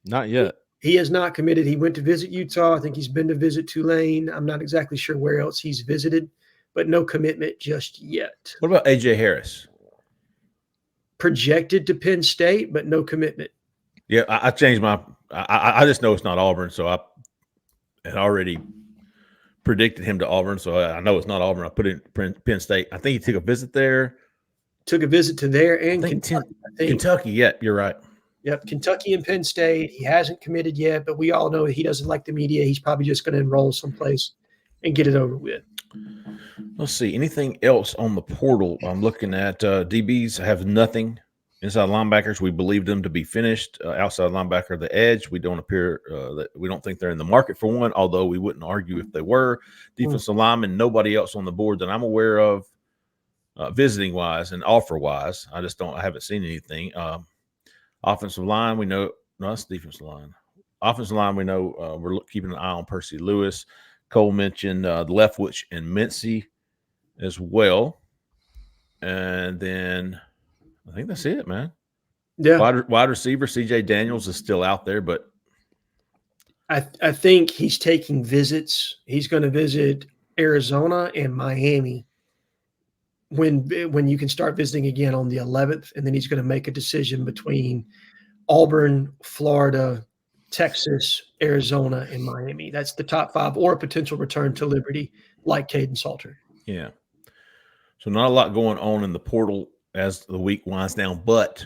Not yet. He has not committed. He went to visit Utah. I think he's been to visit Tulane. I'm not exactly sure where else he's visited, but no commitment just yet. What about A.J. Harris? Projected to Penn State, but no commitment. Yeah, I changed my – I just know it's not Auburn, so I had already predicted him to Auburn, so I know it's not Auburn. I put it in Penn State. I think he took a visit there. Took a visit to there and Kentucky. Kentucky, yeah, you're right. Yep, Kentucky and Penn State. He hasn't committed yet, but we all know he doesn't like the media. He's probably just going to enroll someplace and get it over with. Let's see. Anything else on the portal? I'm looking at DBs have nothing. Inside linebackers, we believe them to be finished. Outside linebacker, the edge, we don't think they're in the market for one, although we wouldn't argue if they were. Defensive lineman, nobody else on the board that I'm aware of, visiting wise and offer wise. I haven't seen anything. Offensive line, we know. No, that's defensive line. Offensive line, we know we're keeping an eye on Percy Lewis. Cole mentioned the Leftwich and Mincy as well. And then I think that's it, man. Yeah. Wide receiver, CJ Daniels is still out there, but I think he's taking visits. He's going to visit Arizona and Miami when you can start visiting again on the 11th, and then he's going to make a decision between Auburn, Florida, Texas, Arizona, and Miami. That's the top 5, or a potential return to Liberty like Caden Salter. Yeah. So not a lot going on in the portal as the week winds down, but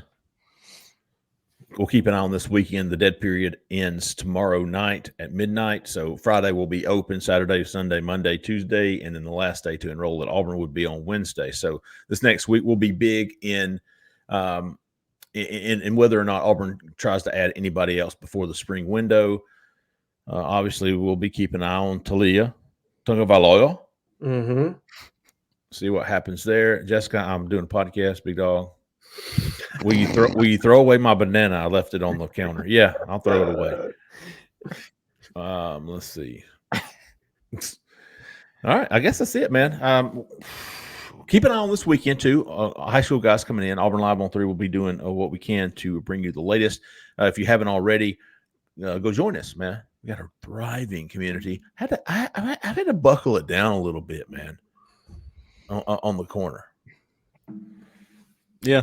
we'll keep an eye on this weekend. The dead period ends tomorrow night at midnight. So Friday will be open, Saturday, Sunday, Monday, Tuesday, and then the last day to enroll at Auburn would be on Wednesday. So this next week will be big in whether or not Auburn tries to add anybody else before the spring window. Obviously, we'll be keeping an eye on Talia Tungavaloa. Mm-hmm. See what happens there. Jessica, I'm doing a podcast, big dog. Will you throw away my banana? I left it on the counter. Yeah, I'll throw it away. Let's see. All right, I guess that's it, man. Keep an eye on this weekend too. High school guys coming in. Auburn Live on 3 will be doing what we can to bring you the latest. If you haven't already, go join us, man. We got a thriving community. I've had to buckle it down a little bit, man. On the corner. Yeah.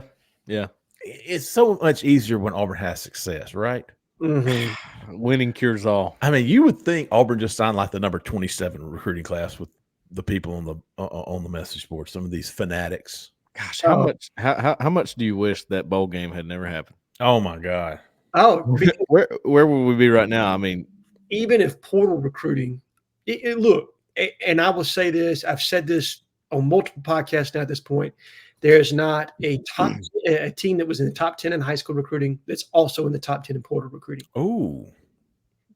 It's so much easier when Auburn has success, right? Mm-hmm. Winning cures all. I mean, you would think Auburn just signed like the number 27 recruiting class with the people on the message board, some of these fanatics. Gosh, how much do you wish that bowl game had never happened? Oh my God. Oh, where would we be right now? I mean, even if portal recruiting, look, and I will say this, I've said this on multiple podcasts now at this point, there's not a team that was in the top 10 in high school recruiting that's also in the top 10 in portal recruiting. Oh,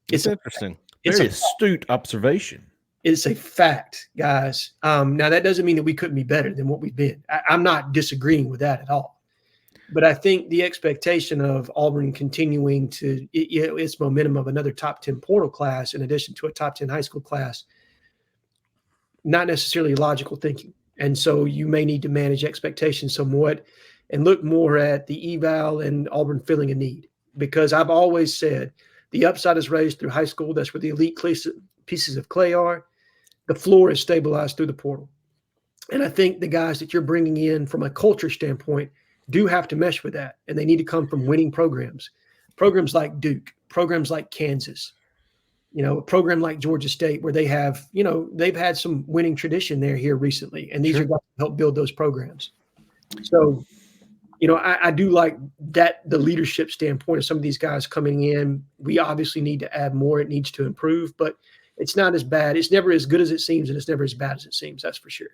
it's interesting. Very astute observation. It's a fact, guys. Now, that doesn't mean that we couldn't be better than what we've been. I'm not disagreeing with that at all. But I think the expectation of Auburn continuing to its momentum of another top 10 portal class in addition to a top 10 high school class, not necessarily logical thinking. And so you may need to manage expectations somewhat and look more at the eval and Auburn filling a need. Because I've always said the upside is raised through high school. That's where the elite pieces of clay are. The floor is stabilized through the portal. And I think the guys that you're bringing in from a culture standpoint do have to mesh with that. And they need to come from winning programs like Duke, programs like Kansas, a program like Georgia State, where they have, they've had some winning tradition here recently. And these are guys to help build those programs. So, I do like that, the leadership standpoint of some of these guys coming in. We obviously need to add more. It needs to improve, but it's not as bad. It's never as good as it seems, and it's never as bad as it seems. That's for sure.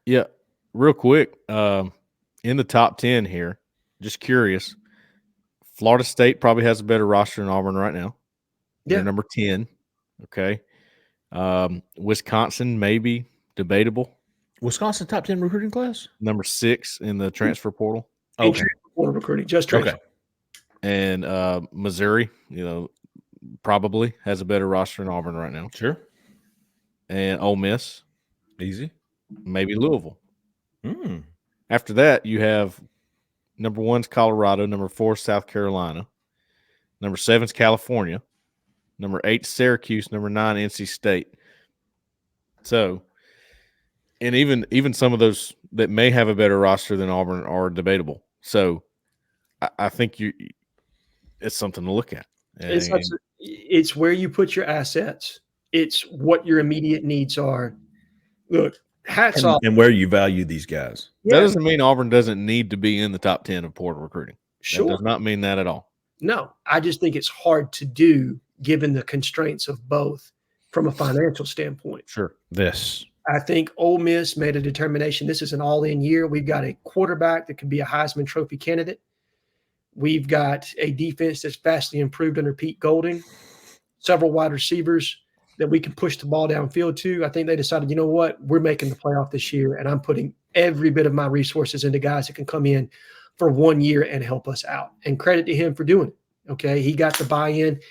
Yeah. Real quick, in the top 10 here, just curious, Florida State probably has a better roster than Auburn right now. They're number 10. Okay. Wisconsin, maybe debatable. Wisconsin top 10 recruiting class? Number 6 in the transfer portal. Okay. Transfer portal recruiting, just transfer. Okay. And Missouri, probably has a better roster than Auburn right now. Sure. And Ole Miss. Easy. Maybe Louisville. After that, you have number 1's Colorado, number 4 South Carolina, number 7's California, number 8 Syracuse, number 9 NC State. So, and even some of those that may have a better roster than Auburn are debatable. So, I think it's something to look at. It's where you put your assets. It's what your immediate needs are. Look, hats off. And where you value these guys. That doesn't mean Auburn doesn't need to be in the top 10 of portal recruiting. Sure. That does not mean that at all. No, I just think it's hard to do given the constraints of both from a financial standpoint. Sure. I think Ole Miss made a determination. This is an all-in year. We've got a quarterback that could be a Heisman Trophy candidate. We've got a defense that's vastly improved under Pete Golding, several wide receivers that we can push the ball downfield to. I think they decided, you know what, we're making the playoff this year, and I'm putting every bit of my resources into guys that can come in for 1 year and help us out. And credit to him for doing it. Okay, he got the buy-in.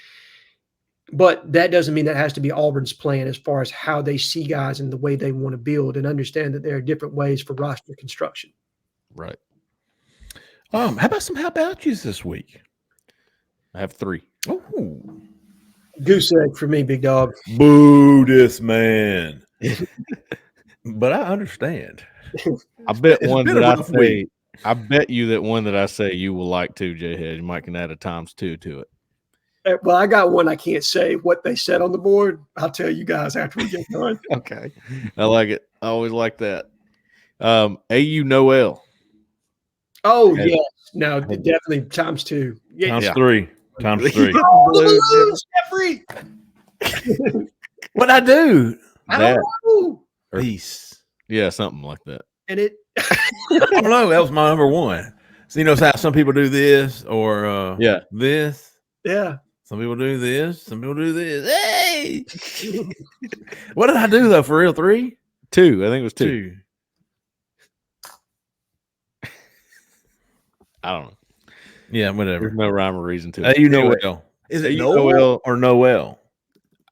But that doesn't mean that has to be Auburn's plan as far as how they see guys and the way they want to build, and understand that there are different ways for roster construction. Right. How about you this week? I have 3. Oh, Goose egg for me, big dog. boo this man. But I understand. I bet It's one been a that I rough say. week. I bet you that one that I say you will like too, Jhead. You might can add a ×2 to it. Well, I got one. I can't say what they said on the board. I'll tell you guys after we get done. Okay. I like it. I always like that. AU Noel. Oh, yes. No, definitely ×2. Yeah. ×3. ×3. Oh, Jeffrey. What'd I do? I don't know. Peace. Yeah, something like that. And it I don't know. That was my number 1. So how some people do this or this. Yeah. Some people do this. Some people do this. Hey! What did I do, though, for real? 3? 2. I think it was 2. I don't know. Yeah, whatever. There's no rhyme or reason to it. You Noel. Is it Noel or Noel?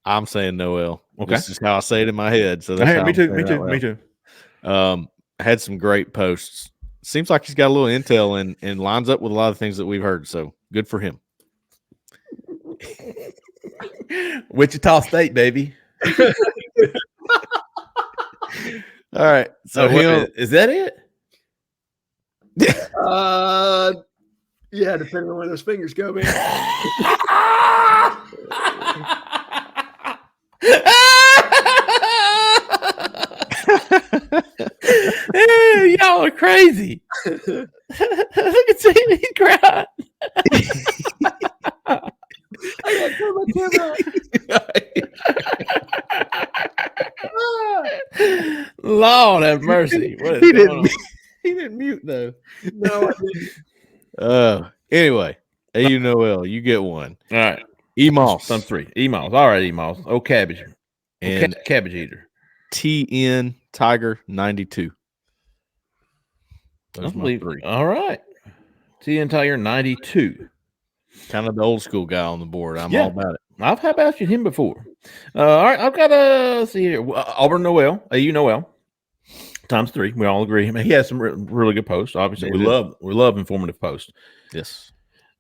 I'm saying Noel. Okay. This is how I say it in my head. So that's how Me I'm saying it too. out Me too. loud. Had some great posts. Seems like he's got a little intel and lines up with a lot of things that we've heard. So good for him. Wichita State, baby. All right. So is that it? Yeah, depending on where those fingers go, man. Hey, y'all are crazy. Look at Sammy, he's crying. I gotta turn my camera. Lord have mercy. What is He going on? He didn't mute though. No, I didn't. Anyway, AU Noel, you get one. All right. Emos. Some 3. Emos. All right, Emos. Oh, cabbage. And Cabbage eater. TN Tiger 92. Those are my 3. All right. TN Tiger 92. Kind of the old school guy on the board. I'm Yeah. all about it. I've had about him before. All right, I've got let's see here. Auburn Noel, AU Noel, ×3. We all agree. I mean, he has some really good posts. Obviously, we love informative posts. Yes.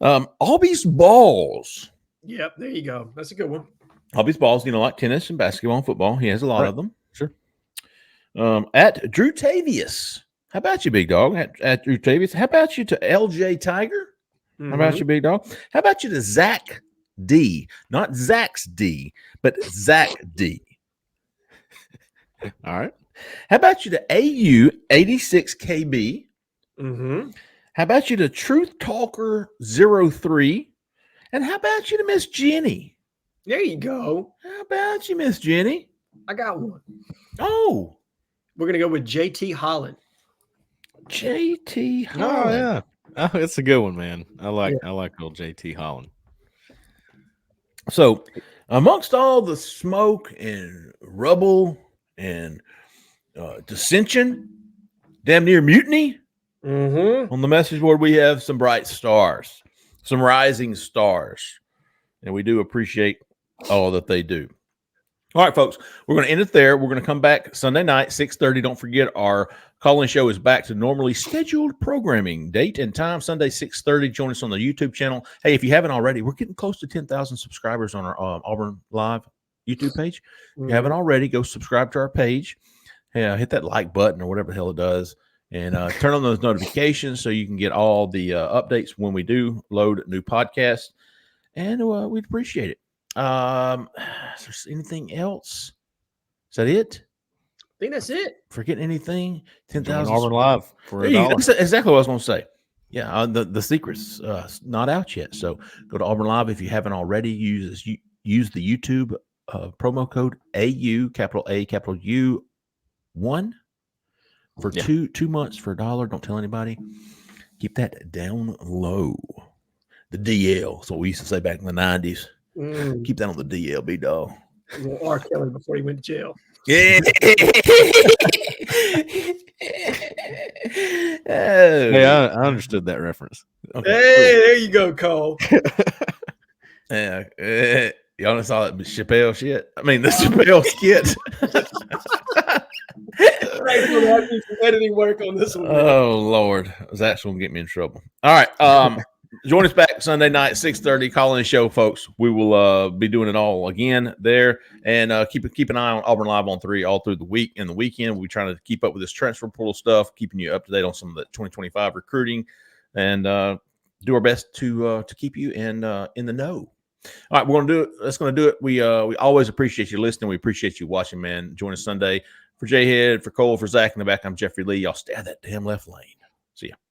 Albie's Balls. Yep, there you go. That's a good one. Albie's Balls, like tennis and basketball and football. He has a lot of them. Sure. At Drew Tavius. How about you, big dog? At Drew Tavius. How about you to LJ Tiger? How about you, big dog? How about you to Zach D? Not Zach's D, but Zach D. All right. How about you to AU 86KB? Mm-hmm. How about you to Truth Talker 03? And how about you to Miss Jenny? There you go. How about you, Miss Jenny? I got one. Oh, We're gonna go with JT Holland. JT Holland. Oh yeah. Oh, it's a good one, man. I like old JT Holland. So, amongst all the smoke and rubble and dissension, damn near mutiny on the message board, we have some bright stars, some rising stars, and we do appreciate all that they do. All right, folks, we're going to end it there. We're going to come back Sunday night, 6:30. Don't forget, our call-in show is back to normally scheduled programming. Date and time, Sunday, 6:30. Join us on the YouTube channel. Hey, if you haven't already, we're getting close to 10,000 subscribers on our Auburn Live YouTube page. If you haven't already, go subscribe to our page. Hit that like button or whatever the hell it does. And turn on those notifications so you can get all the updates when we do load new podcasts. And we'd appreciate it. Is there anything else? Is that it? I think that's it. Forgetting anything? 10,000 Auburn Live for $1. That's exactly what I was going to say. Yeah, the secret's not out yet. So go to Auburn Live if you haven't already. Use the YouTube promo code AU, capital A, capital U, 1 for 2 months for $1. Don't tell anybody. Keep that down low. The DL. That's what we used to say back in the 90s. Keep that on the DL, big dog. R. Kelly before he went to jail. Yeah. Hey, I understood that reference. Okay, Hey, there you go, Cole. Yeah. Y'all saw that Chappelle shit? I mean, the Chappelle skit. Right, we'll have to do some editing work on this one. Oh, Lord. That's going to get me in trouble. All right. Join us back Sunday night, 6:30. Call in the show, folks. We will be doing it all again there. And keep an eye on Auburn Live on 3 all through the week and the weekend. We're trying to keep up with this transfer portal stuff, keeping you up to date on some of the 2025 recruiting, and do our best to keep you in the know. All right, we're going to do it. That's going to do it. We always appreciate you listening. We appreciate you watching, man. Join us Sunday. For Jhead, for Cole, for Zach in the back, I'm Jeffrey Lee. Y'all stay out of that damn left lane. See ya.